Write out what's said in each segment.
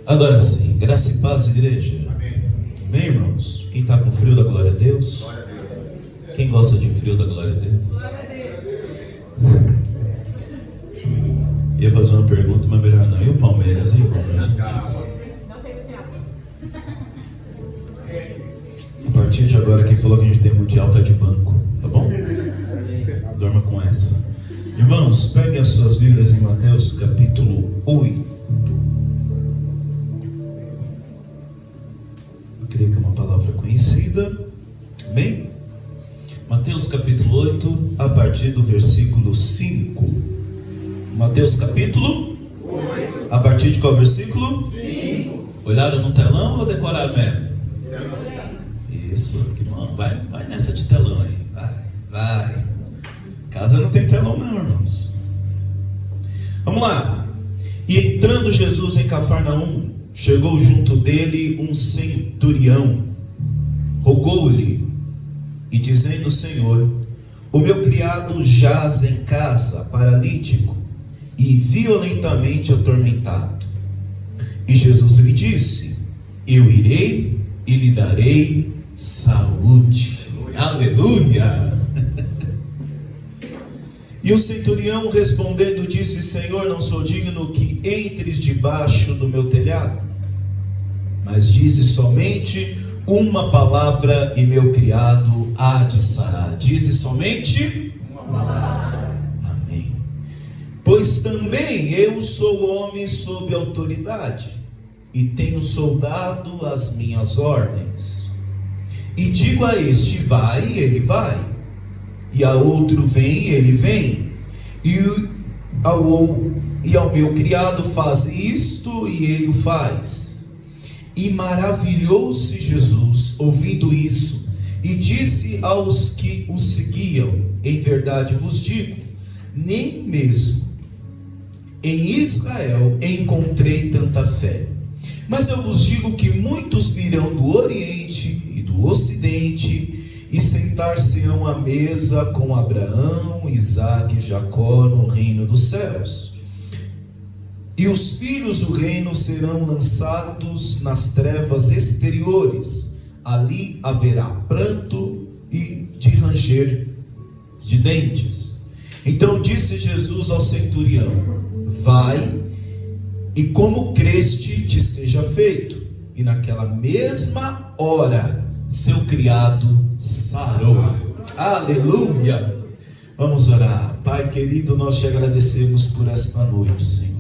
Agora sim, graça e paz, igreja. Amém. Amém, irmãos? Quem está com frio da glória a Deus? Glória a Deus. Quem gosta de frio da glória a Deus? Glória a Deus. Ia fazer uma pergunta, mas melhor não. E o Palmeiras, hein, Palmeiras? A partir de agora, quem falou que a gente tem mundial tá de banco, tá bom? Dorma com essa. Irmãos, peguem as suas Bíblias em Mateus capítulo 8. Eu creio que é uma palavra conhecida. Amém? Mateus capítulo 8, a partir do versículo 5. Mateus capítulo 8. A partir de qual versículo? 5. Olharam no telão ou decoraram mesmo? Isso, que bom. Vai nessa de telão aí. Vai. Casa não tem telão não, irmãos. Vamos lá. E entrando Jesus em Cafarnaum, chegou junto dele um centurião. Rogou-lhe e dizendo: Senhor, o meu criado jaz em casa, paralítico e violentamente atormentado. E Jesus lhe disse: eu irei e lhe darei saúde. Aleluia! E o centurião respondendo disse: Senhor, não sou digno que entres debaixo do meu telhado, mas dize somente uma palavra e meu criado há de sarar. Dize somente uma palavra. Amém. Pois também eu sou homem sob autoridade, e tenho soldado às minhas ordens. E digo a este: vai, ele vai. E a outro: vem, ele vem. E ao meu criado: faz isto, e ele o faz. E maravilhou-se Jesus ouvindo isso, e disse aos que o seguiam: em verdade vos digo, nem mesmo em Israel encontrei tanta fé. Mas eu vos digo que muitos virão do Oriente e do Ocidente e sentar-se-ão à mesa com Abraão, Isaque e Jacó no reino dos céus. E os filhos do reino serão lançados nas trevas exteriores. Ali haverá pranto e de ranger de dentes. Então disse Jesus ao centurião: vai, e como creste te seja feito. E naquela mesma hora seu criado sarou. Aleluia! Vamos orar. Pai querido, nós te agradecemos por esta noite, Senhor.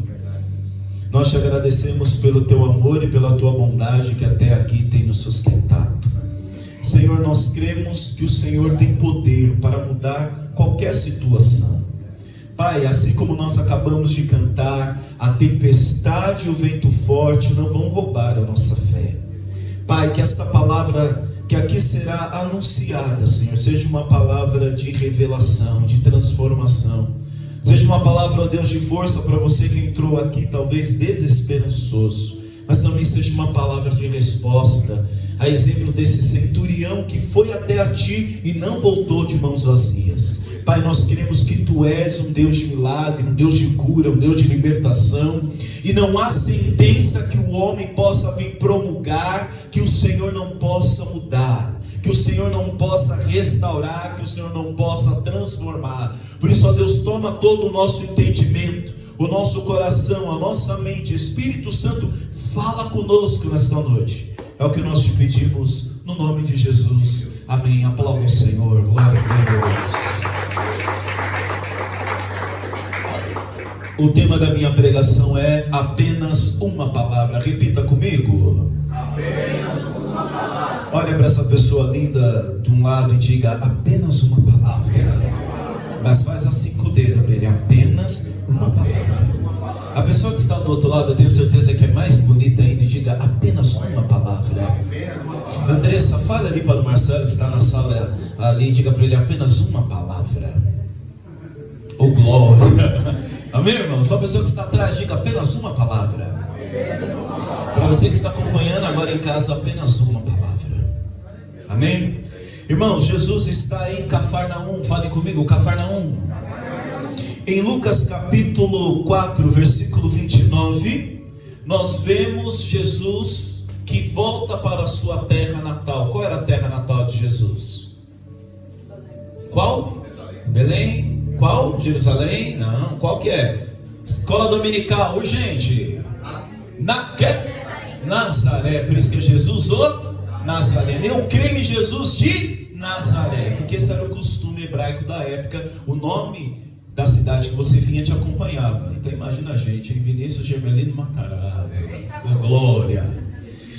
Nós te agradecemos pelo teu amor e pela tua bondade que até aqui tem nos sustentado. Senhor, nós cremos que o Senhor tem poder para mudar qualquer situação. Pai, assim como nós acabamos de cantar, a tempestade e o vento forte não vão roubar a nossa fé. Pai, que esta palavra que aqui será anunciada, Senhor, seja uma palavra de revelação, de transformação. Seja uma palavra, ó Deus, de força para você que entrou aqui talvez desesperançoso, mas também seja uma palavra de resposta, a exemplo desse centurião que foi até a ti e não voltou de mãos vazias. Pai, nós queremos que tu és um Deus de milagre, um Deus de cura, um Deus de libertação, e não há sentença que o homem possa vir promulgar que o Senhor não possa mudar, que o Senhor não possa restaurar, que o Senhor não possa transformar. Por isso, ó Deus, toma todo o nosso entendimento, o nosso coração, a nossa mente. Espírito Santo, fala conosco nesta noite. É o que nós te pedimos, no nome de Jesus. Amém. Aplauda o Senhor. Glória a Deus. O tema da minha pregação é apenas uma palavra. Repita comigo. Apenas uma palavra. Olha para essa pessoa linda de um lado e diga: apenas uma palavra. Mas faz assim com o dedo para ele: apenas uma palavra. A pessoa que está do outro lado, eu tenho certeza que é mais bonita ainda, e diga: apenas uma palavra. Andressa, fala ali para o Marcelo que está na sala ali, diga para ele: apenas uma palavra. Oh glória. Amém, irmãos? Para a pessoa que está atrás, diga: apenas uma palavra. Para você que está acompanhando agora em casa, apenas uma palavra. Amém? Irmãos, Jesus está em Cafarnaum. Fale comigo, Cafarnaum. Em Lucas capítulo 4, versículo 29, nós vemos Jesus que volta para a sua terra natal. Qual era a terra natal de Jesus? Qual? Belém? Qual? Jerusalém? Não, qual que é? Escola dominical, urgente. Nazaré, por isso que Jesus o Nazareno. Eu creio em Jesus de Nazaré, porque esse era o costume hebraico da época. O nome da cidade que você vinha te acompanhava. Então imagina a gente, em Vinícius Gemelino Matarazzo, glória.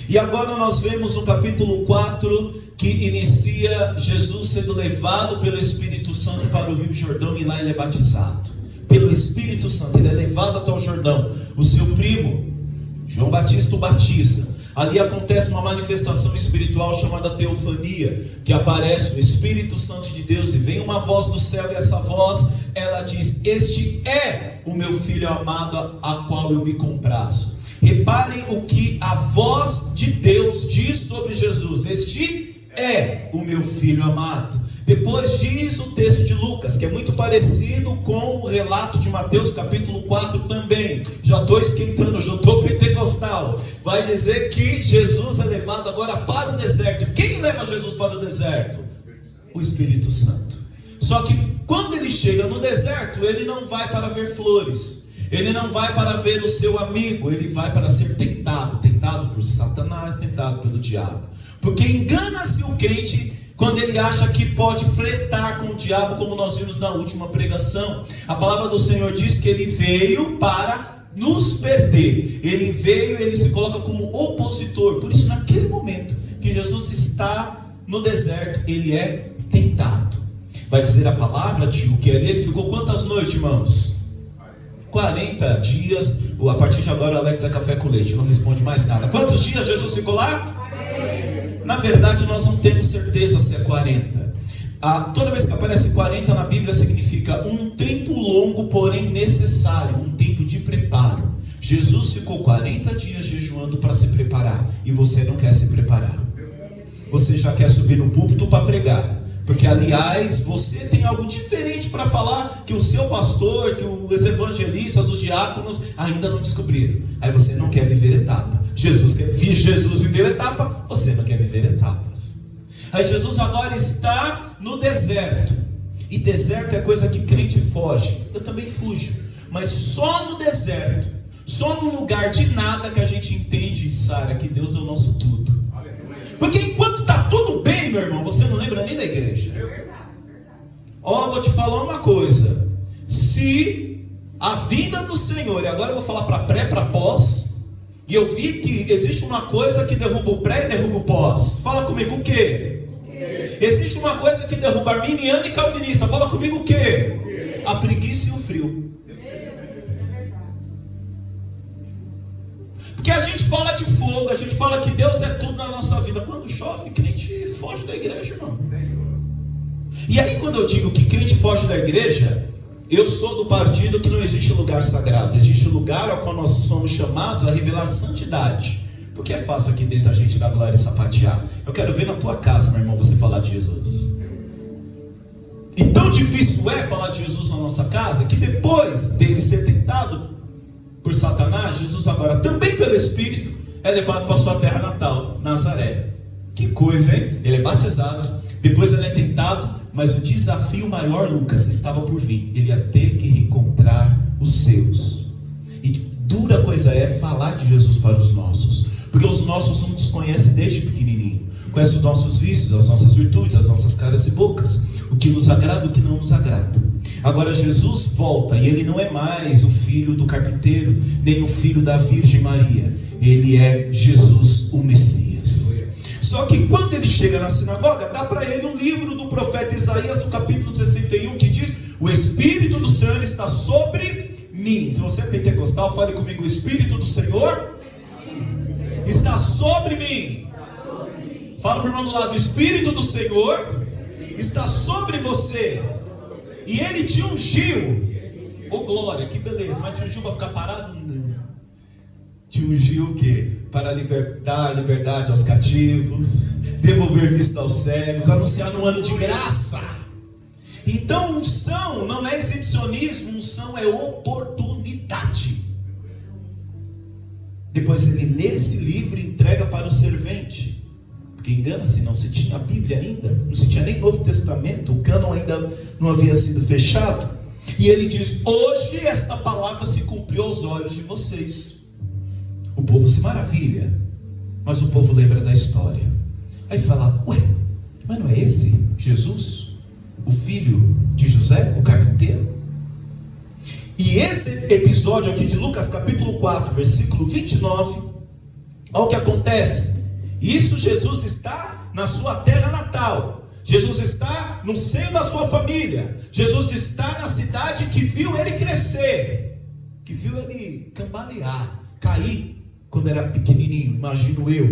E agora nós vemos no capítulo 4 que inicia Jesus sendo levado pelo Espírito Santo para o Rio Jordão, e lá ele é batizado pelo Espírito Santo. Ele é levado até o Jordão. O seu primo João Batista o batiza. Ali acontece uma manifestação espiritual chamada teofania, que aparece o Espírito Santo de Deus e vem uma voz do céu, e essa voz, ela diz: este é o meu filho amado, a qual eu me comprazo. Reparem o que a voz de Deus diz sobre Jesus: este é o meu filho amado. Depois diz o texto de Lucas, que é muito parecido com o relato de Mateus capítulo 4 também. Já estou esquentando, já estou pentecostal. Vai dizer que Jesus é levado agora para o deserto. Quem leva Jesus para o deserto? O Espírito Santo. Só que quando ele chega no deserto, ele não vai para ver flores, ele não vai para ver o seu amigo, ele vai para ser tentado por Satanás, tentado pelo diabo. Porque engana-se o crente quando ele acha que pode flertar com o diabo, como nós vimos na última pregação. A palavra do Senhor diz que ele veio para nos perder. Ele veio, ele se coloca como opositor. Por isso, naquele momento que Jesus está no deserto, ele é tentado. Vai dizer a palavra, tio, que ali ele ficou quantas noites, irmãos? 40 dias. A partir de agora o Alex é café com leite, não responde mais nada. Quantos dias Jesus ficou lá? Na verdade nós não temos certeza se é 40. Toda vez que aparece 40 na Bíblia significa um tempo longo, porém necessário, um tempo de preparo. Jesus ficou 40 dias jejuando para se preparar, e você não quer se preparar. Você já quer subir no púlpito para pregar, porque aliás você tem algo diferente para falar que o seu pastor, que os evangelistas, os diáconos ainda não descobriram. Aí você não quer viver etapa. Jesus viveu etapa, você não quer viver etapas. Aí Jesus agora está no deserto. E deserto é coisa que crente foge. Eu também fujo. Mas só no deserto, só no lugar de nada, que a gente entende, Sara, que Deus é o nosso tudo. Porque enquanto está tudo bem, meu irmão, você não lembra nem da igreja. Vou te falar uma coisa. Se a vinda do Senhor, e agora eu vou falar para pré, para pós, e eu vi que existe uma coisa que derruba o pré e derruba o pós. Fala comigo, o quê? Existe uma coisa que derruba arminiano e calvinista. Fala comigo, o quê? A preguiça e o frio. Porque a gente fala de fogo, a gente fala que Deus é tudo na nossa vida. Quando chove, crente foge da igreja, irmão. E aí quando eu digo que crente foge da igreja, eu sou do partido que não existe lugar sagrado. Existe lugar ao qual nós somos chamados a revelar santidade. Porque é fácil aqui dentro a gente dar glória e sapatear. Eu quero ver na tua casa, meu irmão, você falar de Jesus. E tão difícil é falar de Jesus na nossa casa, que depois dele ser tentado por Satanás, Jesus agora, também pelo Espírito, é levado para a sua terra natal, Nazaré. Que coisa, hein? Ele é batizado, depois ele é tentado, mas o desafio maior, Lucas, estava por vir. Ele ia ter que reencontrar os seus. E dura coisa é falar de Jesus para os nossos, porque os nossos não nos conhecem desde pequenininho. Conhece os nossos vícios, as nossas virtudes, as nossas caras e bocas, o que nos agrada, o que não nos agrada. Agora Jesus volta, e ele não é mais o filho do carpinteiro, nem o filho da Virgem Maria. Ele é Jesus, o Messias. Só que quando ele chega na sinagoga, dá para ele um livro do profeta Isaías, no capítulo 61, que diz: o Espírito do Senhor está sobre mim. Se você é pentecostal, fale comigo: o Espírito do Senhor está sobre mim. Fala para o irmão do lado: o Espírito do Senhor está sobre você. E ele te ungiu. Glória, que beleza. Mas te ungiu para ficar parado? Não. Te ungiu o quê? Para dar liberdade aos cativos, devolver vista aos cegos, anunciar no ano de graça. Então unção não é exibicionismo, unção é oportunidade. Depois ele lê esse livro e entrega para o servente. Porque engana-se, não se tinha a Bíblia ainda, não se tinha nem Novo Testamento, o cânon ainda não havia sido fechado. E ele diz: hoje esta palavra se cumpriu aos olhos de vocês. O povo se maravilha, mas o povo lembra da história. Aí fala: ué, mas não é esse Jesus? O filho de José, o carpinteiro? E esse episódio aqui de Lucas capítulo 4, versículo 29, olha o que acontece. Isso, Jesus está na sua terra natal, Jesus está no seio da sua família, Jesus está na cidade que viu ele crescer, que viu ele cambalear, cair quando era pequenininho, imagino eu.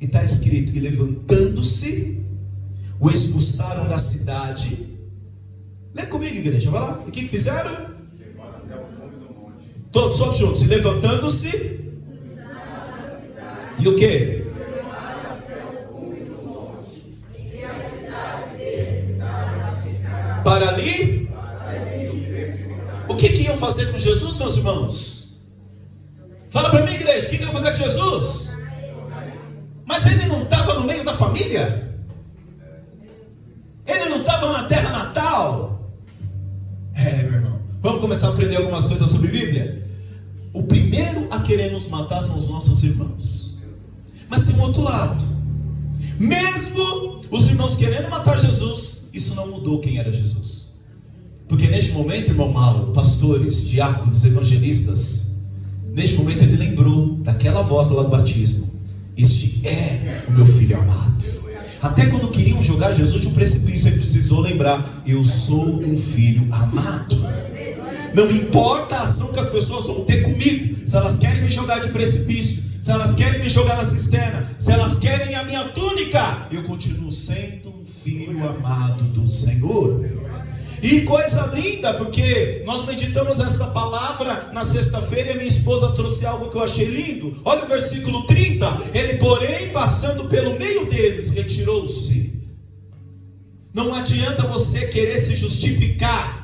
E está escrito: e levantando-se, o expulsaram da cidade. Lê comigo, igreja, vai lá. E o que fizeram? Todos juntos. E levantando-se, e o que? Para ali? O que iam fazer com Jesus, meus irmãos? Fala para mim, igreja, o que iam fazer com Jesus? Mas ele não estava no meio da família? Ele não estava na terra natal? Meu irmão, vamos começar a aprender algumas coisas sobre Bíblia? O primeiro a querer nos matar são os nossos irmãos. Mas tem um outro lado. Mesmo os irmãos querendo matar Jesus, isso não mudou quem era Jesus. Porque neste momento, irmão Malo, pastores, diáconos, evangelistas, neste momento ele lembrou daquela voz lá do batismo: este é o meu filho amado. Até quando queriam jogar Jesus de um precipício, ele precisou lembrar: eu sou um filho amado. Não importa a ação que as pessoas vão ter comigo, se elas querem me jogar de precipício, se elas querem me jogar na cisterna, se elas querem a minha túnica, eu continuo sendo um filho amado do Senhor. E coisa linda, porque nós meditamos essa palavra na sexta-feira e a minha esposa trouxe algo que eu achei lindo. Olha o versículo 30. Ele, porém, passando pelo meio deles, retirou-se. Não adianta você querer se justificar.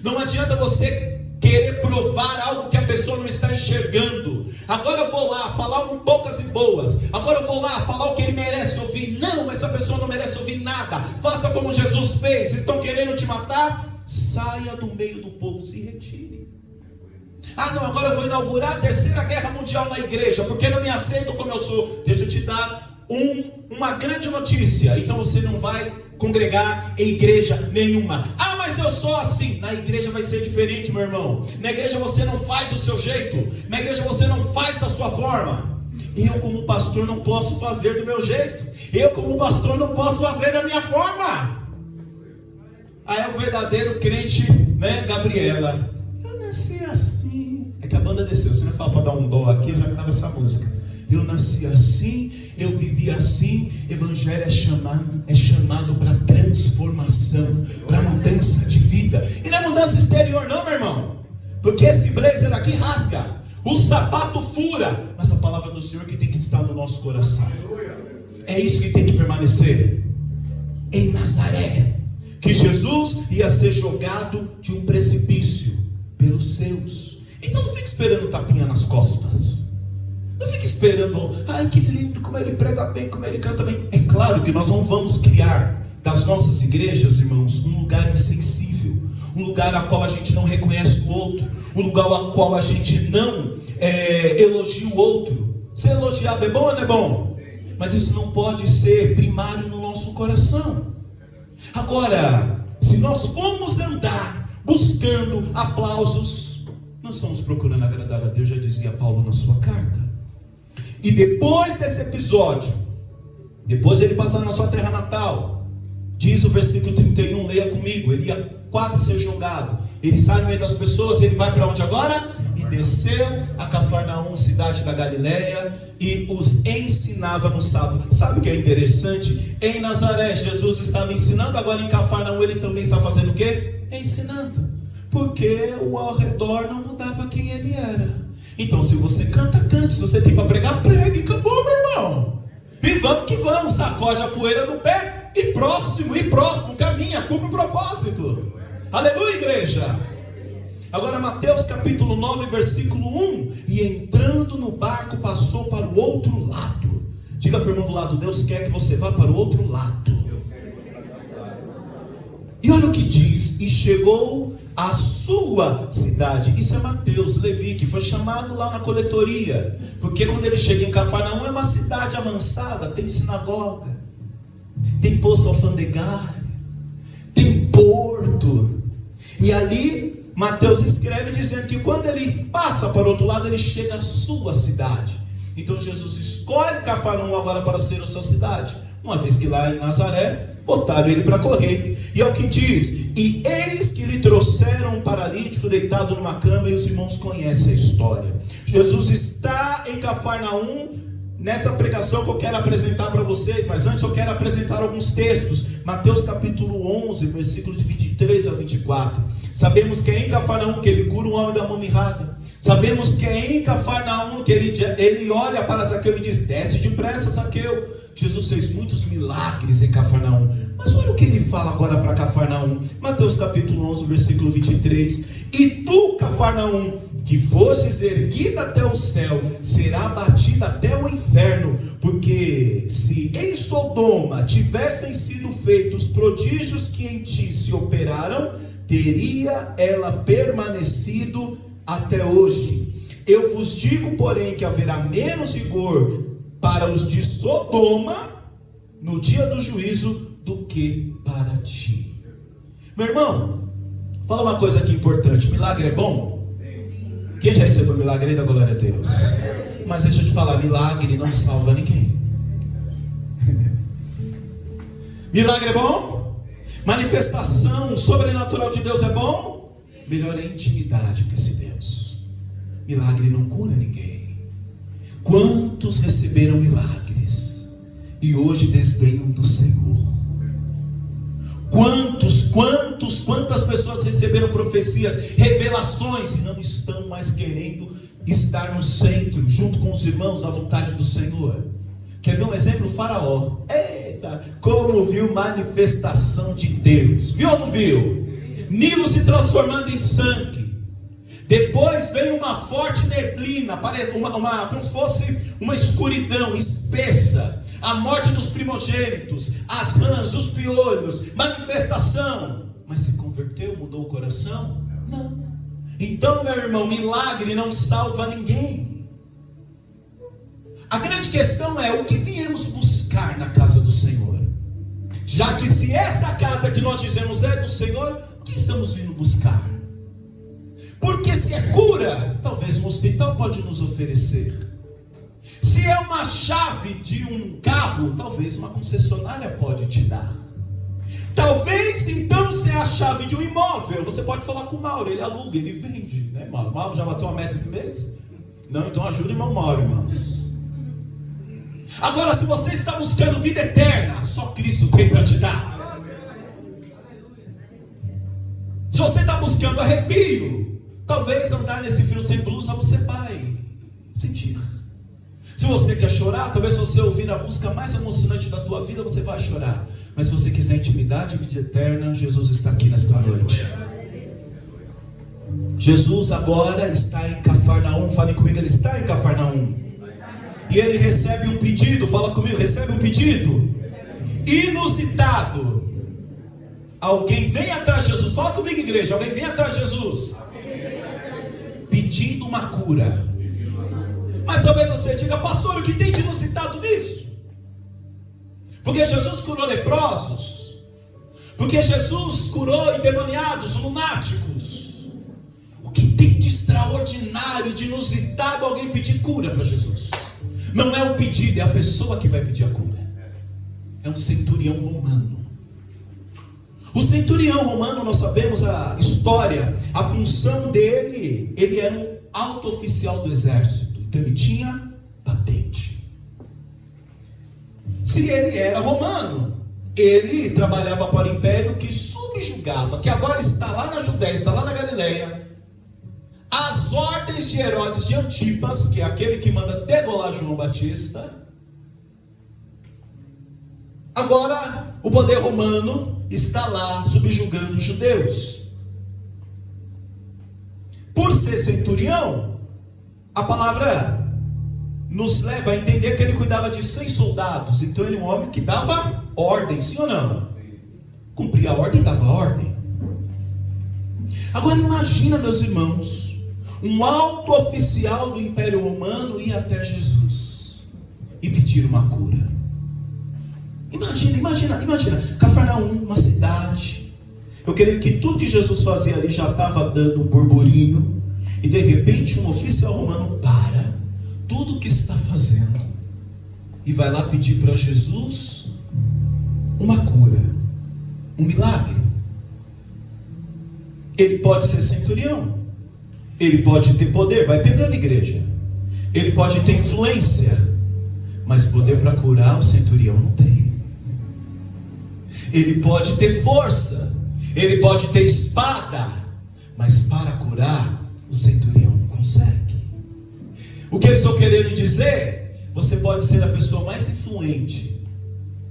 Não adianta você querer provar algo que a pessoa não está enxergando. Agora eu vou lá falar poucas e boas. Agora eu vou lá falar o que ele merece ouvir. Não, essa pessoa não merece ouvir nada. Faça como Jesus fez. Estão querendo te matar? Saia do meio do povo, se retire. Ah não, agora eu vou inaugurar a terceira guerra mundial na igreja, porque não me aceitam como eu sou. Deixa eu te dar uma grande notícia. Então você não vai congregar em igreja nenhuma. Ah, mas eu sou assim. Na igreja vai ser diferente, meu irmão. Na igreja você não faz o seu jeito. Na igreja você não faz a sua forma. Eu como pastor não posso fazer do meu jeito. Eu como pastor não posso fazer da minha forma. Aí é o verdadeiro crente, né, Gabriela? Eu nasci assim. É que a banda desceu. Você não fala para dar um dó aqui, já cantava essa música. Eu nasci assim, eu vivi assim. Evangelho é chamado para transformação, para mudança de vida. E não é mudança exterior não, meu irmão. Porque esse blazer aqui rasga, o sapato fura, mas a palavra do Senhor que tem que estar no nosso coração. É isso que tem que permanecer. Em Nazaré, que Jesus ia ser jogado de um precipício pelos seus. Então não fique esperando tapinha nas costas. Não fique esperando: ai que lindo, como ele prega bem, como ele canta bem. É claro que nós não vamos criar das nossas igrejas, irmãos, um lugar insensível, um lugar a qual a gente não reconhece o outro, um lugar a qual a gente não elogia o outro. Ser elogiado é bom ou não é bom? Mas isso não pode ser primário no nosso coração. Agora, se nós formos andar buscando aplausos, nós estamos procurando agradar a Deus, já dizia Paulo na sua carta. E depois desse episódio, depois de ele passar na sua terra natal, diz o versículo 31, leia comigo, ele ia quase ser jogado. Ele sai no meio das pessoas, ele vai para onde agora? E desceu a Cafarnaum, cidade da Galileia, e os ensinava no sábado. Sabe o que é interessante? Em Nazaré, Jesus estava ensinando, agora em Cafarnaum ele também está fazendo o quê? Ensinando. Porque o ao redor não mudava quem ele era. Então se você canta, cante. Se você tem para pregar, pregue. Acabou, meu irmão. E vamos que vamos. Sacode a poeira do pé. E próximo, caminha, cumpre o propósito. Aleluia, igreja. Agora Mateus capítulo 9, versículo 1. E entrando no barco, passou para o outro lado. Diga para o irmão do lado: Deus quer que você vá para o outro lado. E olha o que diz: e chegou à sua cidade. Isso é Mateus, Levi, que foi chamado lá na coletoria, porque quando ele chega em Cafarnaum, é uma cidade avançada, tem sinagoga, tem poço alfandegário, tem porto. E ali Mateus escreve dizendo que quando ele passa para o outro lado, ele chega à sua cidade. Então Jesus escolhe Cafarnaum agora para ser a sua cidade, uma vez que lá em Nazaré botaram ele para correr. E é o que diz: e eis que lhe trouxeram um paralítico deitado numa cama. E os irmãos conhecem a história. Jesus está em Cafarnaum, nessa pregação que eu quero apresentar para vocês. Mas antes eu quero apresentar alguns textos. Mateus capítulo 11, versículos de 23 a 24. Sabemos que é em Cafarnaum que ele cura um homem da mão mirrada. Sabemos que é em Cafarnaum que ele olha para Zaqueu e diz: desce depressa, Zaqueu. Jesus fez muitos milagres em Cafarnaum. Mas olha o que ele fala agora para Cafarnaum. Mateus capítulo 11, versículo 23. E tu, Cafarnaum, que fosses erguida até o céu, será abatida até o inferno. Porque se em Sodoma tivessem sido feitos prodígios que em ti se operaram, teria ela permanecido até hoje. Eu vos digo, porém, que haverá menos rigor para os de Sodoma no dia do juízo do que para ti. Meu irmão, fala uma coisa aqui importante: milagre é bom? Quem já recebeu milagre aí, da glória a Deus? Mas deixa eu te falar, milagre não salva ninguém. Milagre é bom? Manifestação sobrenatural de Deus é bom? Melhor é intimidade com esse Deus. Milagre não cura ninguém. Quantos receberam milagres e hoje desdenham do Senhor? Quantas pessoas receberam profecias, revelações e não estão mais querendo estar no centro, junto com os irmãos, na vontade do Senhor? Quer ver um exemplo? O Faraó. Eita, como viu manifestação de Deus. Viu ou não viu? Nilo se transformando em sangue. Depois veio uma forte neblina, como se fosse uma escuridão espessa. A morte dos primogênitos, as rãs, os piolhos, manifestação. Mas se converteu, mudou o coração? Não. Então, meu irmão, milagre não salva ninguém. A grande questão é: o que viemos buscar na casa do Senhor? Já que se essa casa que nós dizemos é do Senhor, o que estamos vindo buscar? Porque se é cura, talvez um hospital pode nos oferecer. Se é uma chave de um carro, talvez uma concessionária pode te dar. Talvez então se é a chave de um imóvel, você pode falar com o Mauro, ele aluga, ele vende, né, Mauro? O Mauro já bateu a meta esse mês? Não, então ajuda o irmão Mauro, irmãos. Agora, se você está buscando vida eterna, só Cristo tem para te dar. Se você está buscando arrepio, talvez andar nesse frio sem blusa você vai sentir. Se você quer chorar, talvez se você ouvir a música mais emocionante da tua vida, você vai chorar. Mas se você quiser intimidade e vida eterna, Jesus está aqui nesta noite. Jesus agora está em Cafarnaum. Fale comigo, ele está em Cafarnaum. E ele recebe um pedido. Fala comigo, recebe um pedido inusitado. Alguém vem atrás de Jesus. Fala comigo, igreja. Alguém vem atrás de Jesus pedindo uma cura. Mas talvez você diga: pastor, o que tem de inusitado nisso? Porque Jesus curou leprosos, porque Jesus curou endemoniados, lunáticos. O que tem de extraordinário, de inusitado alguém pedir cura para Jesus? Não é o pedido, é a pessoa que vai pedir a cura. É um centurião romano. O centurião romano, nós sabemos a história, a função dele. Ele era um alto oficial do exército, então ele tinha patente. Se ele era romano, ele trabalhava para o império que subjugava, que agora está lá na Judéia, está lá na Galileia, as ordens de Herodes de Antipas, que é aquele que manda degolar João Batista. Agora o poder romano está lá subjugando os judeus. Por ser centurião, a palavra nos leva a entender que ele cuidava de 100 soldados. Então ele é um homem que dava ordem, sim ou não? Cumpria a ordem e dava ordem. Agora imagina, meus irmãos, um alto oficial do Império Romano ir até Jesus e pedir uma cura. Imagina, Cafarnaum, uma cidade. Eu creio que tudo que Jesus fazia ali já estava dando um burburinho. E de repente um oficial romano para tudo o que está fazendo e vai lá pedir para Jesus uma cura, um milagre. Ele pode ser centurião, ele pode ter poder, vai pegando igreja, ele pode ter influência, mas poder para curar o centurião não tem. Ele pode ter força, ele pode ter espada, mas para curar o centurião não consegue. O que eu estou querendo dizer? Você pode ser a pessoa mais influente,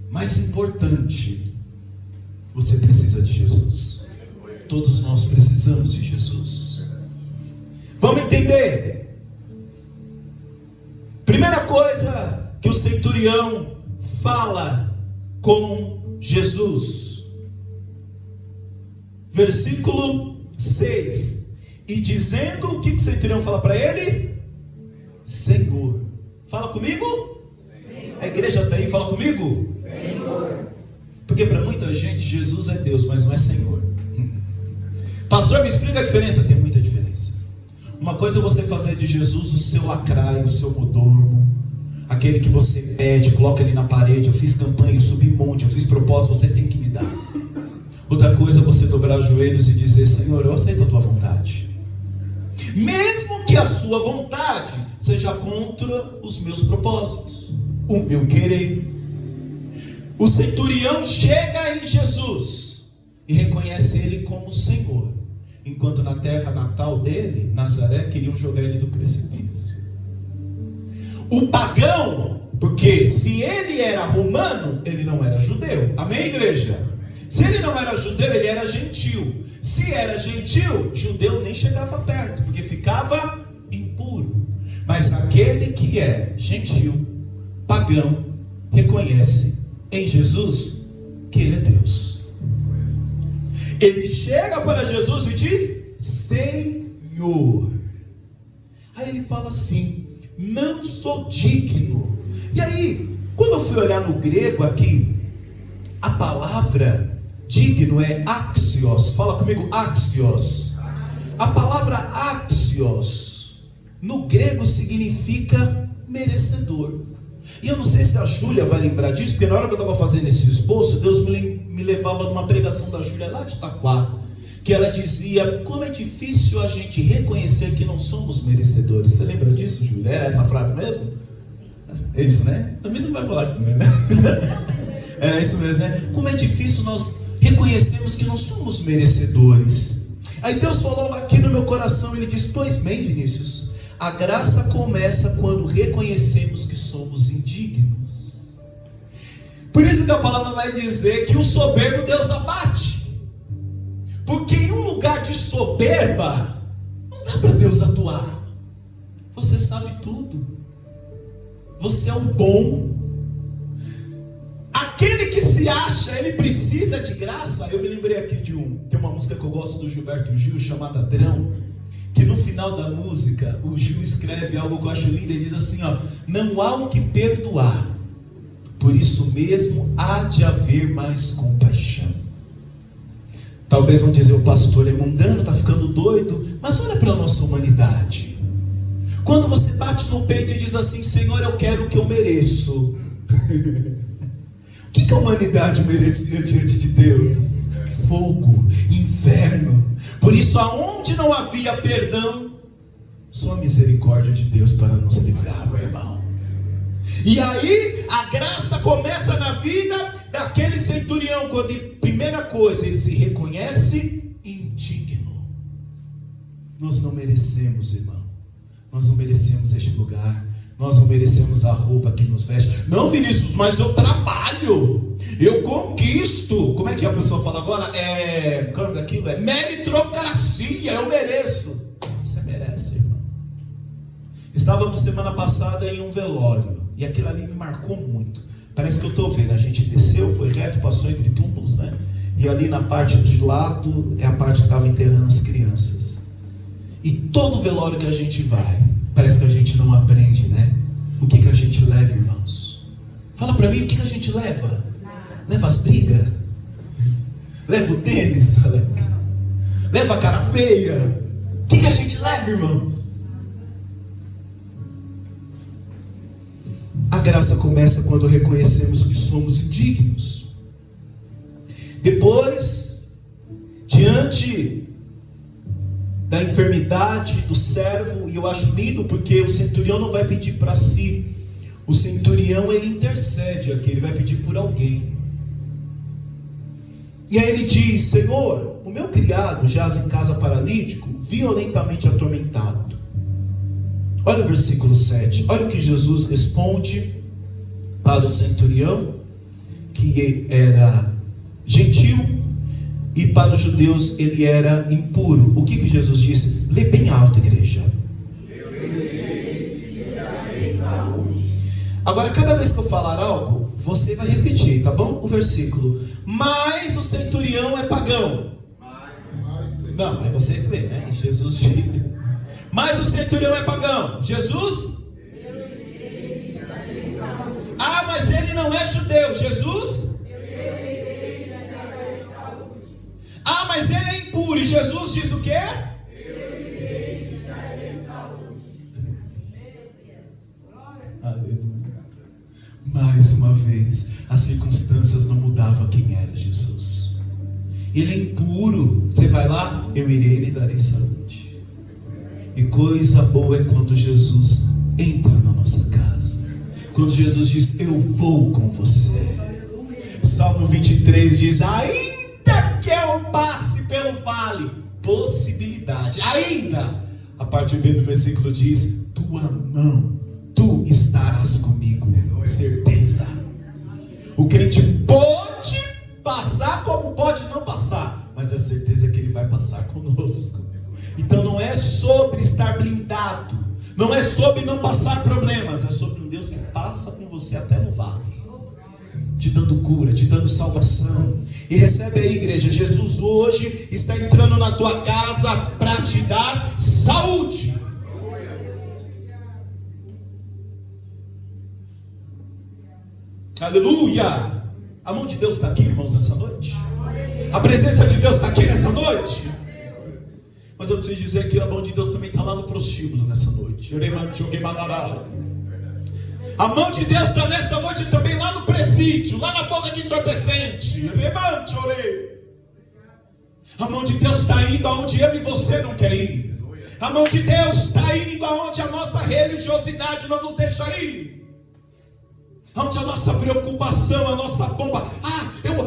mais importante. Você precisa de Jesus. Todos nós precisamos de Jesus. Vamos entender? Primeira coisa que o centurião fala com Jesus. Versículo 6. E dizendo, o que o centurião fala para ele? Senhor. Fala comigo? Senhor. A igreja está aí, fala comigo? Senhor. Porque para muita gente Jesus é Deus, mas não é Senhor. Pastor, me explica a diferença. Tem muita diferença. Uma coisa é você fazer de Jesus o seu lacraio, o seu mordomo, aquele que você pede, coloca ele na parede. Eu fiz campanha, eu subi monte, eu fiz propósito, você tem que me dar. Outra coisa é você dobrar os joelhos e dizer: Senhor, eu aceito a tua vontade, mesmo que a sua vontade seja contra os meus propósitos, o meu querer. O centurião chega em Jesus e reconhece ele como Senhor, enquanto na terra natal dele, Nazaré, queriam jogar ele do precipício. O pagão, porque se ele era romano, ele não era judeu. Amém, igreja? Se ele não era judeu, ele era gentil. Se era gentil, judeu nem chegava perto, porque ficava impuro. Mas aquele que é gentil, pagão, reconhece em Jesus que ele é Deus. Ele chega para Jesus e diz: Senhor. Aí ele fala assim: não sou digno. E aí, quando eu fui olhar no grego aqui, a palavra digno é axios. Fala comigo, axios. A palavra axios no grego significa merecedor. E eu não sei se a Júlia vai lembrar disso, porque na hora que eu estava fazendo esse esboço, Deus me levava numa pregação da Júlia lá de Itaquá, que ela dizia: como é difícil a gente reconhecer que não somos merecedores. Você lembra disso, Júlia? Era essa frase mesmo? É isso, né? Também você não vai falar comigo, né? Era isso mesmo, né? Como é difícil nós reconhecermos que não somos merecedores. Aí Deus falou aqui no meu coração, Ele disse: pois bem, Vinícius, a graça começa quando reconhecemos que somos indignos. Por isso que a palavra vai dizer que o soberbo Deus abate. Porque em um lugar de soberba, não dá para Deus atuar. Você sabe tudo. Você é o bom. Aquele que se acha, ele precisa de graça. Eu me lembrei aqui tem uma música que eu gosto do Gilberto Gil, chamada Ladrão, que no final da música, o Gil escreve algo que eu acho lindo. Ele diz assim, ó: não há o que perdoar, por isso mesmo há de haver mais compaixão. Talvez vão dizer: o pastor é mundano, está ficando doido. Mas olha para a nossa humanidade. Quando você bate no peito e diz assim: Senhor, eu quero o que eu mereço. O que a humanidade merecia diante de Deus? Fogo, inferno. Por isso, aonde não havia perdão, só a misericórdia de Deus para nos livrar, meu irmão. E aí, a graça começa na vida daquele centurião, quando, primeira coisa, ele se reconhece indigno. Nós não merecemos, irmão. Nós não merecemos este lugar. Nós não merecemos a roupa que nos veste. Não, Vinícius, mas eu trabalho, eu conquisto. Como é que a pessoa fala agora? Como daquilo? É meritocracia, eu mereço. Isso é Estávamos semana passada em um velório, e aquilo ali me marcou muito. Parece que eu estou vendo, a gente desceu, foi reto, passou entre túmulos, né? E ali na parte de lado é a parte que estava enterrando as crianças. E todo velório que a gente vai, parece que a gente não aprende, né? O que a gente leva, irmãos? Fala para mim, o que a gente leva? Leva as brigas? Leva o tênis, Alex? Leva a cara feia? O que a gente leva, irmãos? A graça começa quando reconhecemos que somos indignos. Depois, diante da enfermidade do servo, e eu acho lindo porque o centurião não vai pedir para si, o centurião ele intercede aqui, ele vai pedir por alguém. E aí ele diz: Senhor, o meu criado jaz em casa paralítico, violentamente atormentado. Olha o versículo 7, olha o que Jesus responde para o centurião, que era gentil, e para os judeus ele era impuro. O que Jesus disse? Lê bem alto, igreja. Agora, cada vez que eu falar algo, você vai repetir, tá bom? O versículo. Mas o centurião é pagão. Não, aí vocês lêem, né? Jesus diz. Mas o centurião é pagão. Jesus? Ah, mas ele não é judeu. Jesus? Ah, mas ele é impuro. E Jesus diz o quê? Aleluia. Mais uma vez, as circunstâncias não mudavam quem era Jesus. Ele é impuro. Você vai lá, eu irei lhe darei saúde. E coisa boa é quando Jesus entra na nossa casa. Quando Jesus diz: eu vou com você. Salmo 23 diz: ainda que eu passe pelo vale, possibilidade, ainda. A parte B do versículo diz: tua mão, tu estarás comigo, certeza. O crente pode passar como pode não passar, mas a certeza é que ele vai passar conosco. Então não é sobre estar blindado, não é sobre não passar problemas, é sobre um Deus que passa com você até no vale, te dando cura, te dando salvação. E recebe aí, igreja, Jesus hoje está entrando na tua casa para te dar saúde. Aleluia! A mão de Deus está aqui, irmãos, nessa noite. A presença de Deus está aqui nessa noite. Mas eu preciso dizer que a mão de Deus também está lá no prostíbulo nessa noite. A mão de Deus está nessa noite também lá no presídio, lá na boca de entorpecente. A mão de Deus está indo aonde eu e você não quer ir. A mão de Deus está indo aonde a nossa religiosidade não nos deixa ir. Onde a nossa preocupação, a nossa bomba.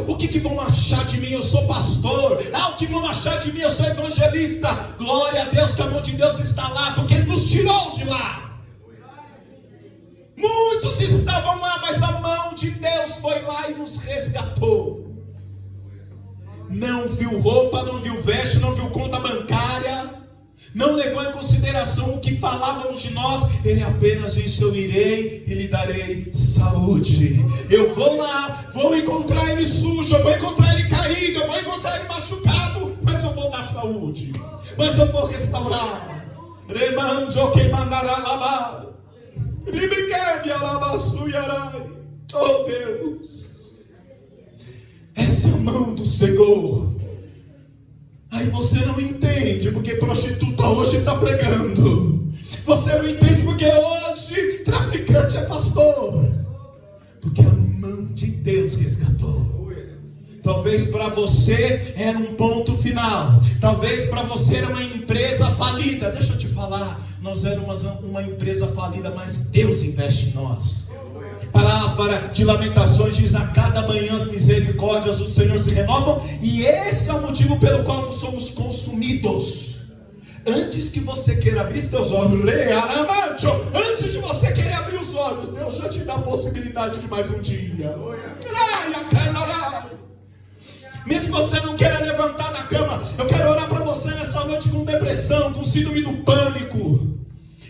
O que vão achar de mim? Eu sou pastor. O que vão achar de mim? Eu sou evangelista. Glória a Deus que a mão de Deus está lá, porque Ele nos tirou de lá. Muitos estavam lá, mas a mão de Deus foi lá e nos resgatou. Não viu roupa, não viu veste, não viu conta bancária, não levou em consideração o que falávamos de nós. Ele apenas disse: eu irei e lhe darei saúde. Eu vou lá, vou encontrar ele sujo, eu vou encontrar ele caído, eu vou encontrar ele machucado, mas eu vou dar saúde, mas eu vou restaurar. Oh Deus, essa é a mão do Senhor. Aí você não entende porque prostituta hoje está pregando. Você não entende porque hoje traficante é pastor. Porque a mão de Deus resgatou. Talvez para você era um ponto final. Talvez para você era uma empresa falida. Deixa eu te falar, nós éramos uma empresa falida, mas Deus investe em nós. Palavra de Lamentações diz: a cada manhã as misericórdias do Senhor se renovam. E esse é o motivo pelo qual nós somos consumidos. Antes que você queira abrir teus olhos, antes de você querer abrir os olhos, Deus já te dá a possibilidade de mais um dia. Mesmo que você não queira levantar da cama, eu quero orar para você nessa noite com depressão, com síndrome do pânico.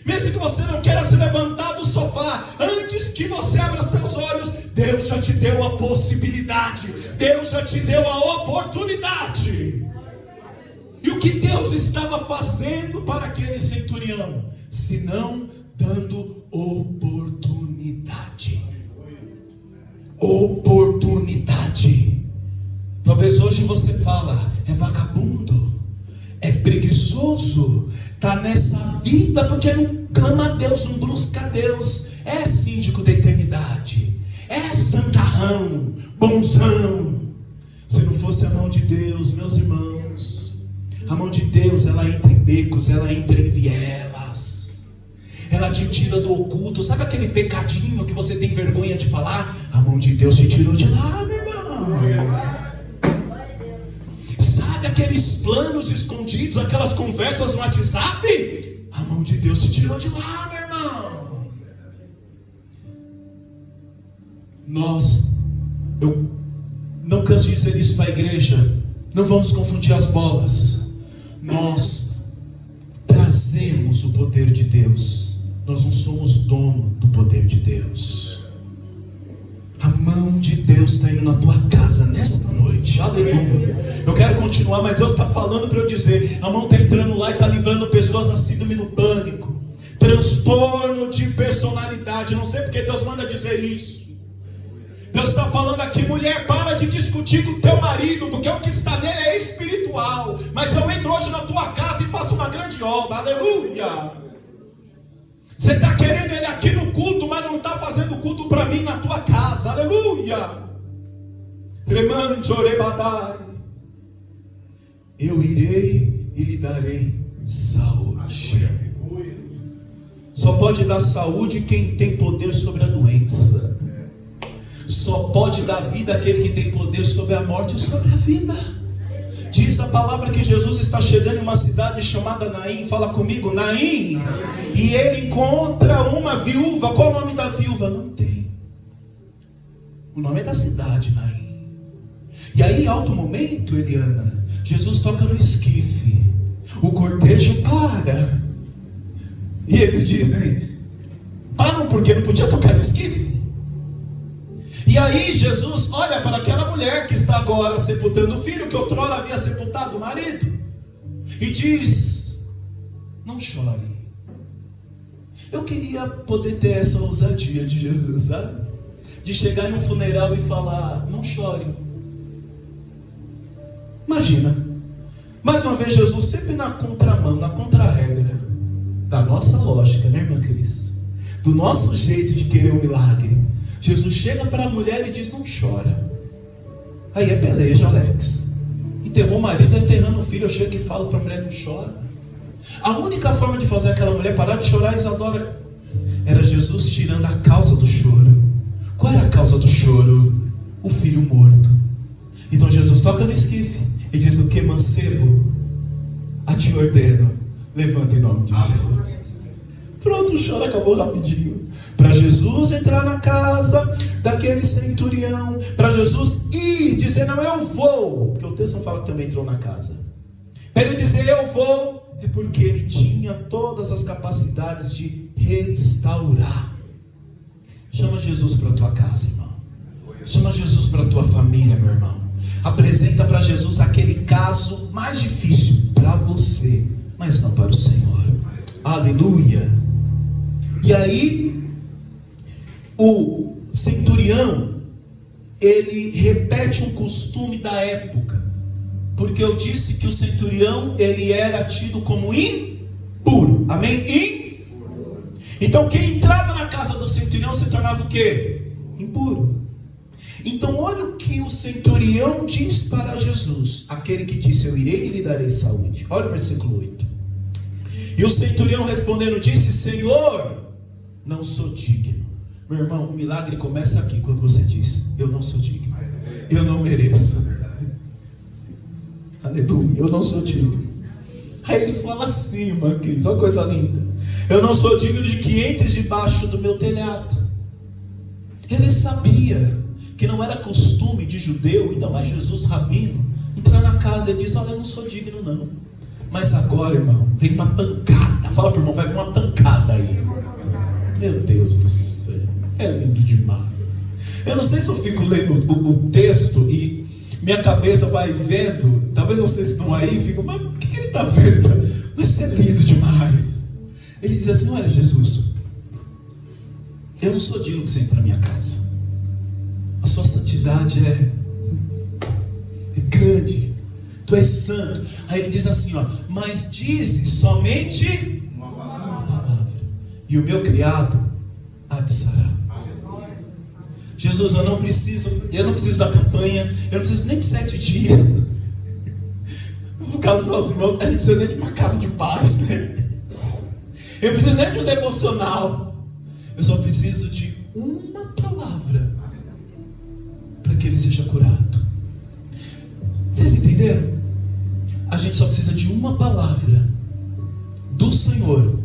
Mesmo que você não queira se levantar do sofá, antes que você abra seus olhos, Deus já te deu a possibilidade, Deus já te deu a oportunidade. E o que Deus estava fazendo para aquele centurião? Senão dando oportunidade. Oportunidade. Talvez hoje você fala, é vagabundo, é preguiçoso, está nessa vida porque não clama a Deus, não busca a Deus, é síndico da eternidade, é santarrão, bonzão. Se não fosse a mão de Deus, meus irmãos, a mão de Deus, ela entra em becos, ela entra em vielas, ela te tira do oculto. Sabe aquele pecadinho que você tem vergonha de falar? A mão de Deus te tirou de lá, meu irmão. Sabe aqueles planos escondidos, aquelas conversas no WhatsApp? A mão de Deus te tirou de lá, meu irmão. Eu não canso de dizer isso para a igreja, não vamos confundir as bolas. Nós trazemos o poder de Deus, nós não somos dono do poder de Deus. A mão de Deus está indo na tua casa nesta noite, aleluia. Eu quero continuar, mas Deus está falando para eu dizer, a mão está entrando lá e está livrando pessoas da síndrome do pânico, transtorno de personalidade. Não sei porque Deus manda dizer isso. Deus está falando aqui, mulher, para de discutir com o teu marido, porque o que está nele é espiritual, mas eu entro hoje na tua casa e faço uma grande obra, aleluia. Você está querendo ele aqui no culto, mas não está fazendo culto para mim na tua casa, aleluia. Remande orebadai, eu irei e lhe darei saúde. Só pode dar saúde quem tem poder sobre a doença. Só pode dar vida aquele que tem poder sobre a morte e sobre a vida. Diz a palavra que Jesus está chegando em uma cidade chamada Naim. Fala comigo, Naim. E ele encontra uma viúva. Qual o nome da viúva? Não tem. O nome é da cidade, Naim. E aí, em alto momento, Eliana, Jesus toca no esquife. O cortejo para. E eles dizem, param porque não podia tocar no esquife. E aí Jesus olha para aquela mulher que está agora sepultando o filho, que outrora havia sepultado o marido, e diz, não chore. Eu queria poder ter essa ousadia de Jesus, sabe? De chegar em um funeral e falar, não chore. Imagina, mais uma vez Jesus sempre na contramão, na contra-regra da nossa lógica, né, irmã Cris? Do nosso jeito de querer um milagre. Jesus chega para a mulher e diz, não chora. Aí é peleja, Alex. Enterrou o marido, enterrando o filho. Eu chego e falo para a mulher, não chora. A única forma de fazer aquela mulher parar de chorar, Isadora, era Jesus tirando a causa do choro. Qual era a causa do choro? O filho morto. Então Jesus toca no esquife e diz, o que, mancebo? A te ordeno, levanta em nome de Jesus. Pronto, o choro acabou rapidinho. Para Jesus entrar na casa daquele centurião, para Jesus ir, dizer, não, eu vou, porque o texto não fala que também entrou na casa. Para ele dizer, eu vou, é porque ele tinha todas as capacidades de restaurar. Chama Jesus para a tua casa, irmão. Chama Jesus para a tua família, meu irmão. Apresenta para Jesus aquele caso mais difícil para você, mas não para o Senhor. Aleluia. E aí, o centurião, ele repete um costume da época, porque eu disse que o centurião, ele era tido como impuro, amém? Impuro. Então quem entrava na casa do centurião se tornava o quê? Impuro. Então olha o que o centurião diz para Jesus, aquele que disse, eu irei e lhe darei saúde. Olha o versículo 8. E o centurião respondendo disse, Senhor, não sou digno. Meu irmão, o milagre começa aqui, quando você diz, eu não sou digno, eu não mereço. Aleluia, eu não sou digno. Aí ele fala assim, irmã Cris, olha que coisa linda. Eu não sou digno de que entres debaixo do meu telhado. Ele sabia que não era costume de judeu, ainda mais Jesus rabino, entrar na casa e diz, olha, eu não sou digno não. Mas agora, irmão, vem uma pancada. Fala pro irmão, vai vir uma pancada aí. Meu Deus do céu, é lindo demais. Eu não sei se eu fico lendo o texto e minha cabeça vai vendo. Talvez vocês estão aí e ficam, mas o que ele está vendo? Mas isso é lindo demais. Ele diz assim: olha, Jesus, eu não sou digno que você entre na minha casa. A sua santidade é grande. Tu és santo. Aí ele diz assim, ó: mas dize somente uma palavra, e o meu criado há de sarar. Jesus, eu não preciso da campanha, eu não preciso nem de 7 dias. No caso dos nossos irmãos, a gente não precisa nem de uma casa de paz, né? Eu não preciso nem de um devocional. Eu só preciso de uma palavra para que ele seja curado. Vocês entenderam? A gente só precisa de uma palavra do Senhor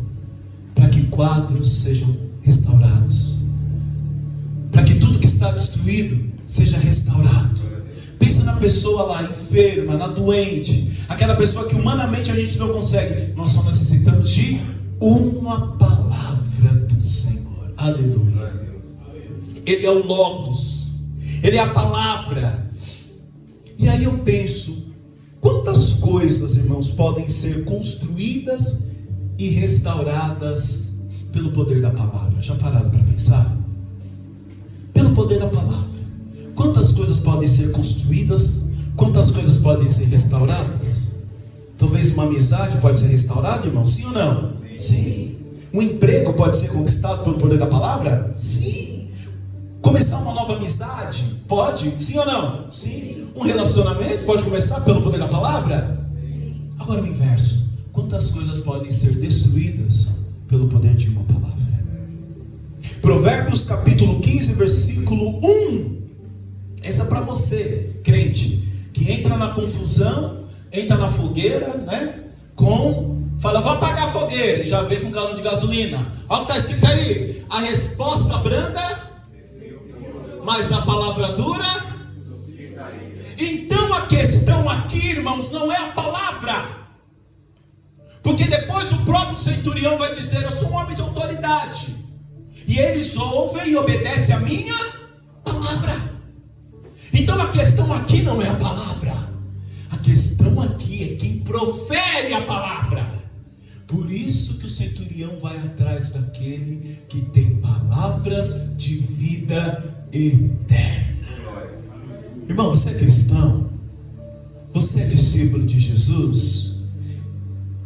para que quadros sejam restaurados, para que tudo que está destruído seja restaurado. Pensa na pessoa lá enferma, na doente, aquela pessoa que humanamente a gente não consegue. Nós só necessitamos de uma palavra do Senhor. Aleluia. Ele é o Logos, Ele é a palavra. E aí eu penso, quantas coisas, irmãos, podem ser construídas e restauradas pelo poder da palavra? Já pararam para pensar? Pelo poder da palavra. Quantas coisas podem ser construídas? Quantas coisas podem ser restauradas? Talvez uma amizade pode ser restaurada, irmão? Sim ou não? Sim. Um emprego pode ser conquistado pelo poder da palavra? Sim. Começar uma nova amizade? Pode? Sim ou não? Sim. Um relacionamento pode começar pelo poder da palavra? Sim. Agora o inverso. Quantas coisas podem ser destruídas pelo poder de uma palavra? Provérbios capítulo 15, versículo 1. Essa é para você, crente, que entra na confusão, entra na fogueira, né? Fala, vou apagar a fogueira, e já vem com um galão de gasolina. Olha o que está escrito aí: a resposta branda, mas a palavra dura. Então a questão aqui, irmãos, não é a palavra, porque depois o próprio centurião vai dizer: eu sou um homem de autoridade, e eles ouvem e obedecem a minha palavra. Então a questão aqui não é a palavra, a questão aqui é quem profere a palavra. Por isso que o centurião vai atrás daquele que tem palavras de vida eterna. Irmão, você é cristão? Você é discípulo de Jesus?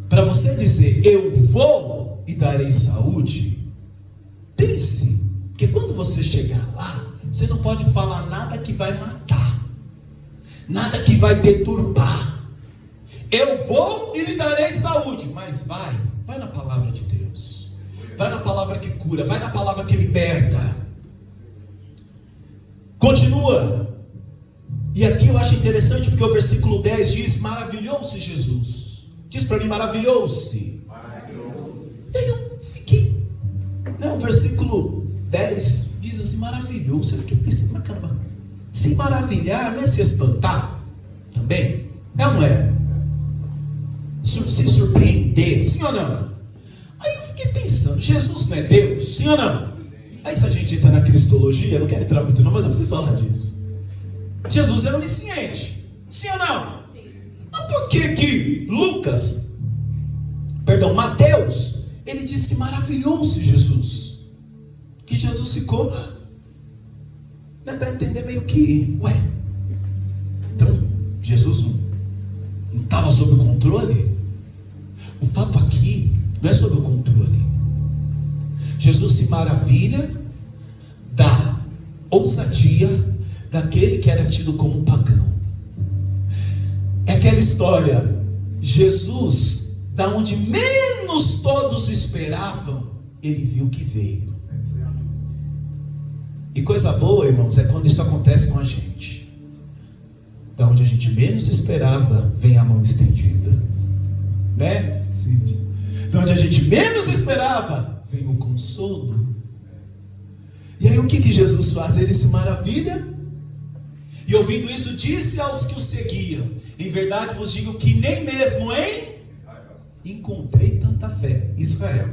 Para você dizer eu vou e darei saúde, pense que quando você chegar lá, você não pode falar nada que vai matar, nada que vai deturpar. Eu vou e lhe darei saúde. Mas vai na palavra de Deus, vai na palavra que cura, vai na palavra que liberta. Continua. E aqui eu acho interessante, porque o versículo 10 diz: maravilhou-se Jesus. Diz para mim: maravilhou-se. E aí eu fiquei, o versículo 10 diz assim: maravilhou-se. Eu fiquei pensando, mas caramba, se maravilhar não é se espantar também? É ou não é? Se surpreender, sim ou não? Aí eu fiquei pensando, Jesus não é Deus, sim ou não? Aí se a gente entra na cristologia, eu não quero entrar muito não, mas eu preciso falar disso. Jesus era onisciente, sim ou não? Mas por que Mateus, ele diz que maravilhou-se Jesus? Que Jesus ficou, dá a entender meio que, então Jesus não estava sob o controle? O fato aqui não é sobre o controle. Jesus se maravilha da ousadia daquele que era tido como pagão. É aquela história: Jesus, da onde menos todos esperavam, ele viu que veio. E coisa boa, irmãos, é quando isso acontece com a gente. Da onde a gente menos esperava, vem a mão estendida, né, Cid? Da onde a gente menos esperava, vem o consolo. E aí o que Jesus faz? Ele se maravilha, e ouvindo isso, disse aos que o seguiam: em verdade vos digo que nem mesmo em encontrei tanta fé. Israel,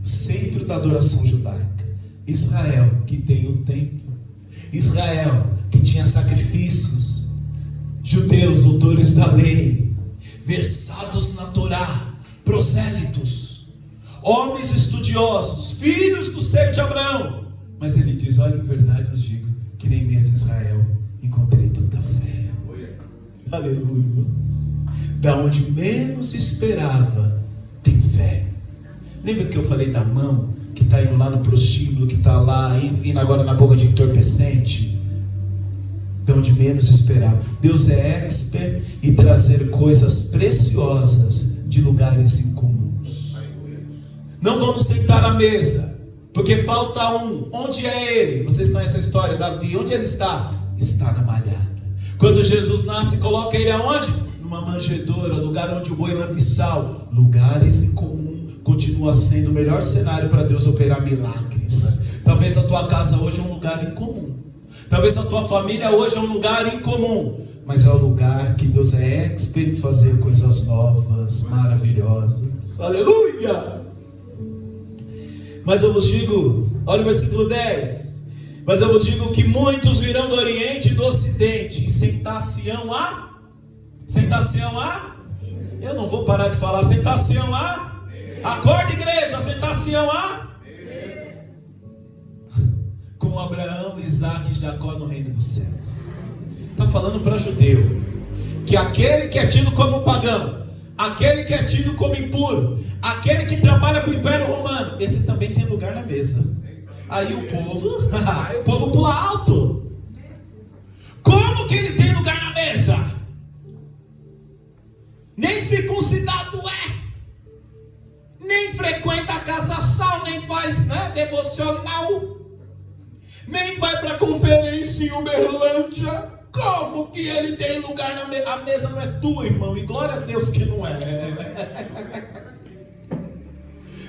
centro da adoração judaica. Israel, que tem o templo. Israel, que tinha sacrifícios. Judeus, doutores da lei, versados na Torá, prosélitos, homens estudiosos, filhos do seio de Abraão. Mas ele diz: olha, em verdade vos digo, que nem nesse Israel encontrei tanta fé. Aleluia. Da onde menos esperava, tem fé. Lembra que eu falei da mão que está indo lá no prostíbulo, que está lá indo agora na boca de entorpecente? De onde menos esperava. Deus é expert em trazer coisas preciosas de lugares incomuns. Não vamos sentar à mesa, porque falta um. Onde é ele? Vocês conhecem a história, Davi, onde ele está? Está na malhada. Quando Jesus nasce, coloca ele aonde? Numa manjedoura, lugar onde o boi lambe sal. Lugares incomuns continua sendo o melhor cenário para Deus operar milagres. Talvez a tua casa hoje é um lugar incomum. Talvez a tua família hoje é um lugar incomum, mas é o lugar que Deus é expert em fazer coisas novas, maravilhosas. Aleluia! Mas eu vos digo, olha o versículo 10. Mas eu vos digo que muitos virão do Oriente e do Ocidente e sentar-se-ão a? Sentar-se-ão a? Eu não vou parar de falar. Sentar-se-ão a? Acorda, igreja, sentar-se-ão a? Com Abraão, Isaac e Jacó no reino dos céus. Está falando para judeu que aquele que é tido como pagão, aquele que é tido como impuro, aquele que trabalha para o Império Romano, esse também tem lugar na mesa. Aí o povo pula alto. Como que ele tem lugar na mesa? Nem circuncidado é, nem frequenta a casa sal, nem faz devocional, nem vai para conferência em Uberlândia. Como que ele tem lugar na mesa? A mesa não é tua, irmão, e glória a Deus que não é.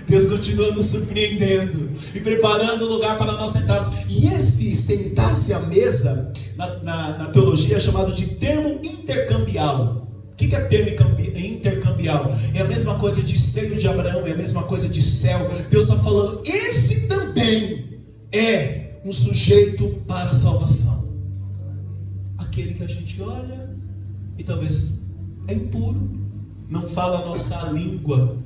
Deus continua nos surpreendendo e preparando o lugar para nós sentarmos. E esse sentar-se à mesa, na teologia, é chamado de termo intercambial. O que é termo intercambial? É a mesma coisa de seio de Abraão, é a mesma coisa de céu. Deus está falando, esse também é um sujeito para a salvação. Aquele que a gente olha e talvez é impuro, não fala a nossa língua,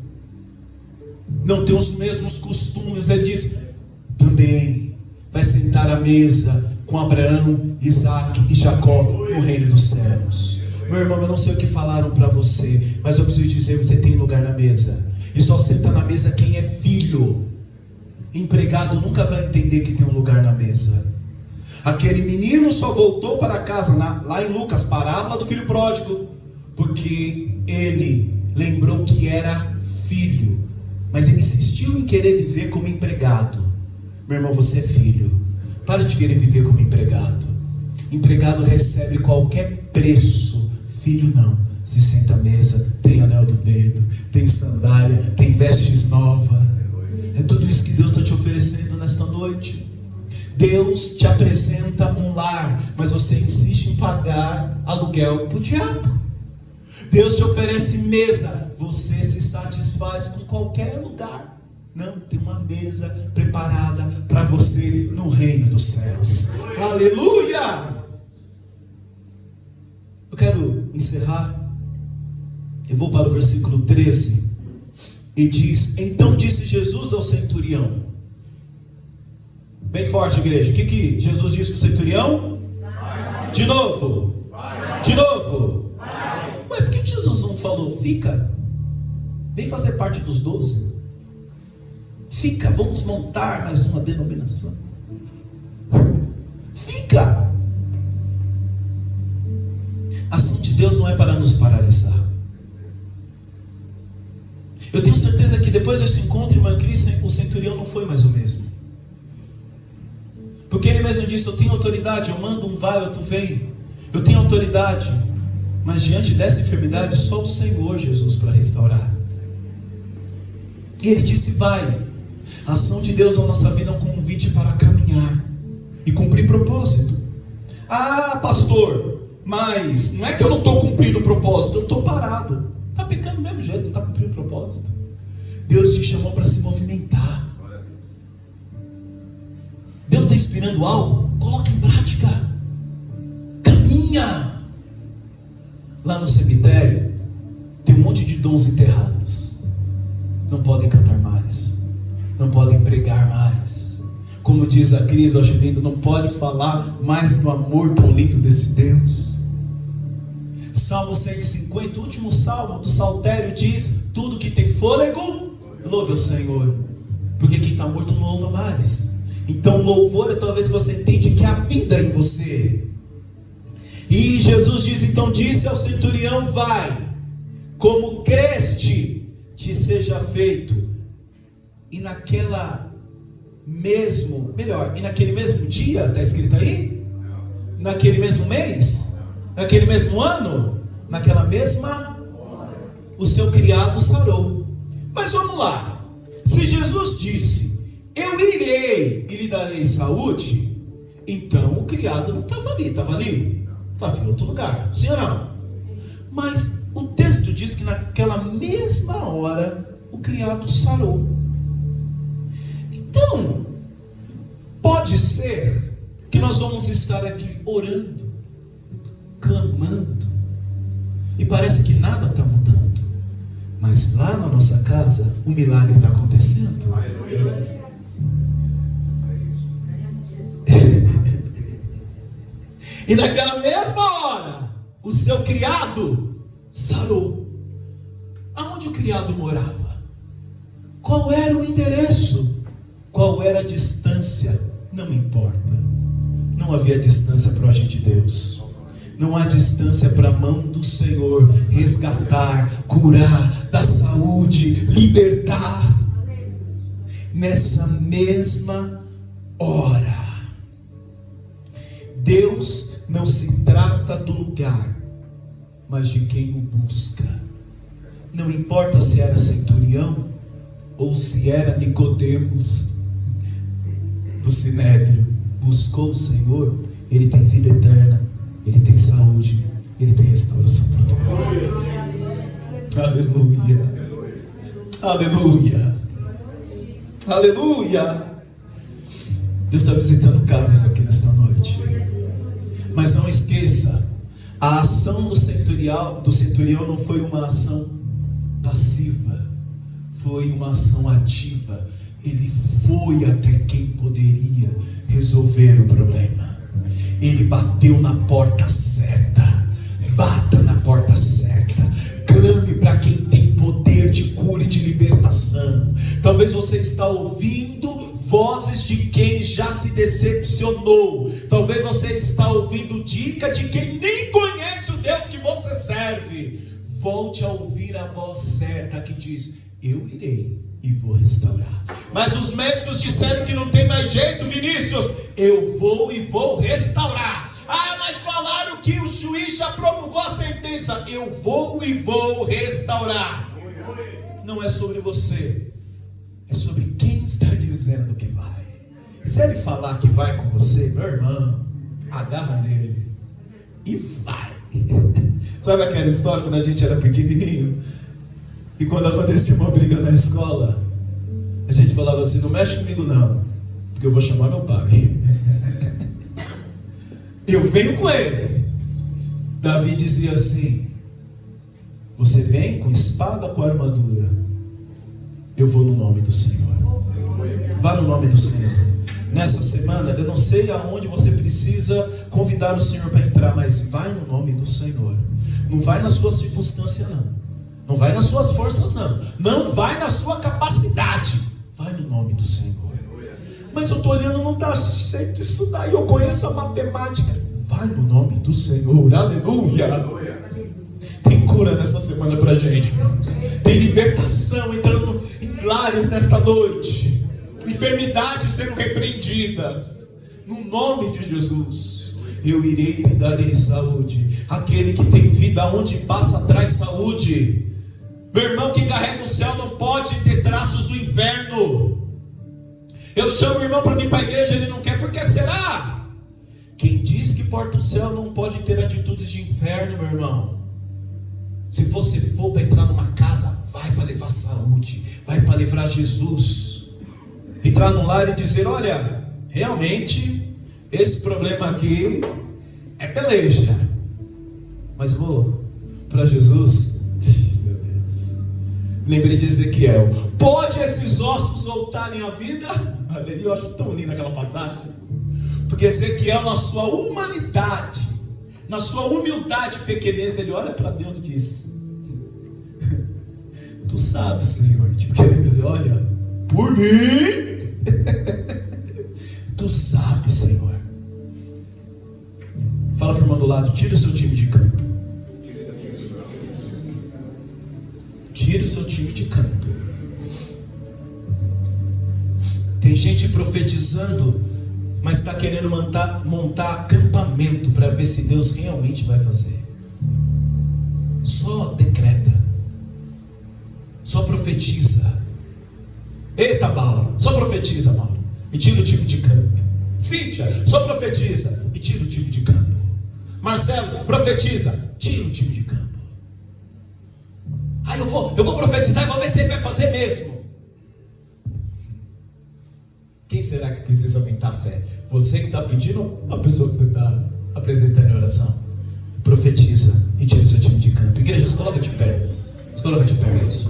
não tem os mesmos costumes. Ele diz, também vai sentar à mesa com Abraão, Isaac e Jacó no reino dos céus. Meu irmão, eu não sei o que falaram para você, mas eu preciso dizer, você tem lugar na mesa. E só senta na mesa quem é filho. Empregado nunca vai entender que tem um lugar na mesa. Aquele menino só voltou para casa, lá em Lucas, parábola do filho pródigo, porque ele lembrou que era filho, mas ele insistiu em querer viver como empregado. Meu irmão, você é filho. Para de querer viver como empregado. Empregado recebe qualquer preço, filho não. Se senta à mesa, tem anel do dedo, tem sandália, tem vestes novas. É tudo isso que Deus está te oferecendo nesta noite. Deus te apresenta um lar, mas você insiste em pagar aluguel para o diabo. Deus te oferece mesa, você se satisfaz com qualquer lugar. Não, tem uma mesa preparada para você no reino dos céus. Aleluia! Eu quero encerrar. Eu vou para o versículo 13. E diz, então disse Jesus ao centurião. Bem forte, igreja. O que Jesus disse para o centurião? Vai. De novo. Vai. De novo. Vai. Ué, por que Jesus não falou, fica? Vem fazer parte dos 12. Fica, vamos montar mais uma denominação. Fica. A ação de Deus não é para nos paralisar. Eu tenho certeza que depois desse encontro, irmã Cris, o centurião não foi mais o mesmo. Porque ele mesmo disse, eu tenho autoridade, eu mando um vai, outro vem. Eu tenho autoridade, mas diante dessa enfermidade, só o Senhor Jesus para restaurar. E ele disse, vai. A ação de Deus na nossa vida é um convite para caminhar e cumprir propósito. Ah, pastor, mas não é que eu não estou cumprindo o propósito, eu estou parado. Está pecando do mesmo jeito, não está cumprindo o propósito. propósito. Deus te chamou para se movimentar. Deus está inspirando algo? Coloque em prática. Caminha. Lá no cemitério tem um monte de dons enterrados. Não podem cantar mais, não podem pregar mais. Como diz a Cris, eu acho lindo, não pode falar mais do amor tão lindo desse Deus. Salmo 150, o último salmo do saltério diz: tudo que tem fôlego, louve o Senhor. Porque quem está morto não louva mais. Então louvor é talvez você entende que há vida em você. E Jesus diz, então disse ao centurião: vai, como creste, te seja feito. E naquele mesmo dia, está escrito aí? Naquele mesmo mês? Naquele mesmo ano? Naquela mesma hora, o seu criado sarou. Mas vamos lá, se Jesus disse: eu irei e lhe darei saúde, então o criado não estava ali, estava ali? Estava em outro lugar, sim ou não? Mas o texto diz que naquela mesma hora o criado sarou. Então, pode ser que nós vamos estar aqui orando, clamando, e parece que nada está mudando, mas lá na nossa casa o milagre está acontecendo. E naquela mesma hora o seu criado sarou. Aonde o criado morava? Qual era o endereço? Qual era a distância? Não importa. Não havia distância para o agir de Deus. Não há distância para a mão do Senhor resgatar, curar, dar saúde, libertar. Nessa mesma hora. Deus não se trata do lugar, mas de quem o busca. Não importa se era centurião ou se era Nicodemos do Sinédrio. Buscou o Senhor, ele tem vida eterna, ele tem saúde, ele tem restauração para todo mundo. Aleluia. Aleluia. Aleluia. Deus está visitando casas aqui nesta noite. Mas não esqueça, a ação do centurião não foi uma ação passiva, foi uma ação ativa. Ele foi até quem poderia resolver o problema. Ele bateu na porta certa. Bata na porta certa. Clame para quem tem poder de cura e de libertação. Talvez você está ouvindo vozes de quem já se decepcionou. Talvez você está ouvindo dica de quem nem conhece o Deus que você serve. Volte a ouvir a voz certa que diz: eu irei e vou restaurar. Mas os médicos disseram que não tem mais jeito, Vinícius. Eu vou e vou restaurar. Ah, mas falaram que o juiz já promulgou a sentença. Eu vou e vou restaurar. Não é sobre você, é sobre quem está dizendo que vai. E se ele falar que vai com você, meu irmão, agarra nele e vai. Sabe aquela história quando a gente era pequenininho? E quando acontecia uma briga na escola, a gente falava assim: não mexe comigo não, porque eu vou chamar meu pai. Eu venho com ele. Davi dizia assim: você vem com espada, com armadura, eu vou no nome do Senhor. Vá no nome do Senhor. Nessa semana, eu não sei aonde você precisa convidar o Senhor para entrar, mas vai no nome do Senhor. Não vai na sua circunstância não. Não vai nas suas forças não. Não vai na sua capacidade. Vai no nome do Senhor. Mas eu estou olhando, não dá jeito isso daí. Eu conheço a matemática. Vai no nome do Senhor. Aleluia. Tem cura nessa semana pra gente, irmãos. Tem libertação entrando em lares nesta noite. Enfermidades sendo repreendidas. No nome de Jesus. Eu irei e darei saúde. Aquele que tem vida onde passa traz saúde. Meu irmão que carrega o céu não pode ter traços do inverno. Eu chamo o irmão para vir para a igreja, ele não quer, porque será? Quem diz que porta o céu não pode ter atitudes de inferno, meu irmão. Se você for para entrar numa casa, vai para levar saúde, vai para levar Jesus. Entrar num lar e dizer: olha, realmente esse problema aqui é peleja, mas eu vou para Jesus. Meu Deus, lembrei de Ezequiel: pode esses ossos voltarem à vida? Eu acho tão linda aquela passagem, porque Ezequiel, na sua humanidade, na sua humildade e pequenez, ele olha para Deus e diz: tu sabes, Senhor, tipo querendo dizer: olha, por mim, tu sabes, Senhor. Fala para o irmão do lado: tira o seu time de campo. Tira o seu time de campo. Tem gente profetizando, mas está querendo montar acampamento para ver se Deus realmente vai fazer. Só decreta, só profetiza. Eita, Mauro, só profetiza, Mauro, e tira o time de campo. Cíntia, só profetiza e tira o time de campo. Marcelo, profetiza, tira o time de campo. Eu vou profetizar e vou ver se ele vai fazer mesmo. Quem será que precisa aumentar a fé? Você que está pedindo ou a pessoa que você está apresentando em oração? Profetiza e tira o seu time de campo. Igreja, se coloca de pé. Se coloca de pé, irmãos.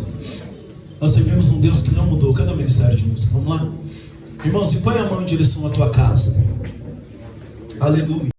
Nós servimos um Deus que não mudou. Cadê o ministério de música? Vamos lá? Irmãos, e põe a mão em direção à tua casa. Aleluia.